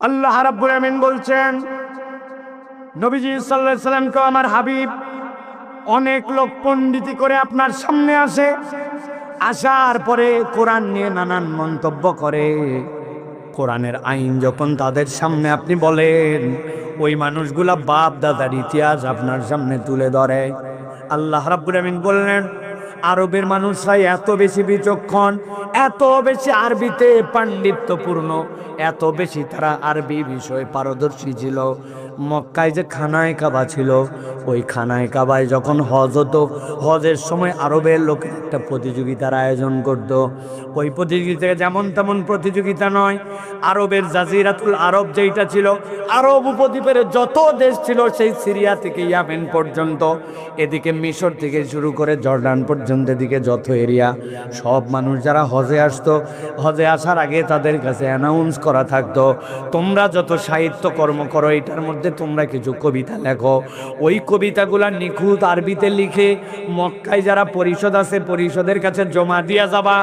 আল্লাহ রাব্বুল আমিন বলছেন, নবীজি সাল্লাল্লাহু আলাইহি সাল্লামকে আমার হাবিব অনেক লোক পণ্ডিতি করে আপনার সামনে আসে, আসার পরে কোরআন নিয়ে নানান মন্তব্য করে। কোরআনের আইন যখন তাদের সামনে আপনি বলেন, ওই মানুষগুলা বাপ দাদার ইতিহাস আপনার সামনে তুলে ধরে। আল্লাহ রাব্বুল আমিন বললেন, আরবের মানুষরা এত বেশি বিচক্ষণ, এত বেশি আরবিতে পাণ্ডিত্যপূর্ণ, এত বেশি তারা আরবি বিষয়ে পারদর্শী ছিল। মক্কায় যে খানায় কাবা ছিল, ওই খানায় কাবায় যখন হজ হতো, হজের সময় আরবের লোকের একটা প্রতিযোগিতার আয়োজন করত। ওই প্রতিযোগিতা যেমন তেমন প্রতিযোগিতা নয়, আরবের জাজিরাতুল আরব যেটা ছিল, আরব উপদ্বীপের যত দেশ ছিল, সেই সিরিয়া থেকে ইয়ামেন পর্যন্ত, এদিকে মিশর থেকে শুরু করে জর্ডান পর্যন্ত, এদিকে যত এরিয়া, সব মানুষ যারা হজে আসতো, হজে আসার আগে তাদের কাছে অ্যানাউন্স করা থাকতো, তোমরা যত সাহিত্য কর্ম করো, এটার মধ্যে তোমরা কিছু কবিতা লেখো। ওই কবিতাগুলা নিখুঁত আরবিতে লিখে মক্কায় যারা পরিষদ আছে, পরিষদের কাছে জমা দিয়া যাবা।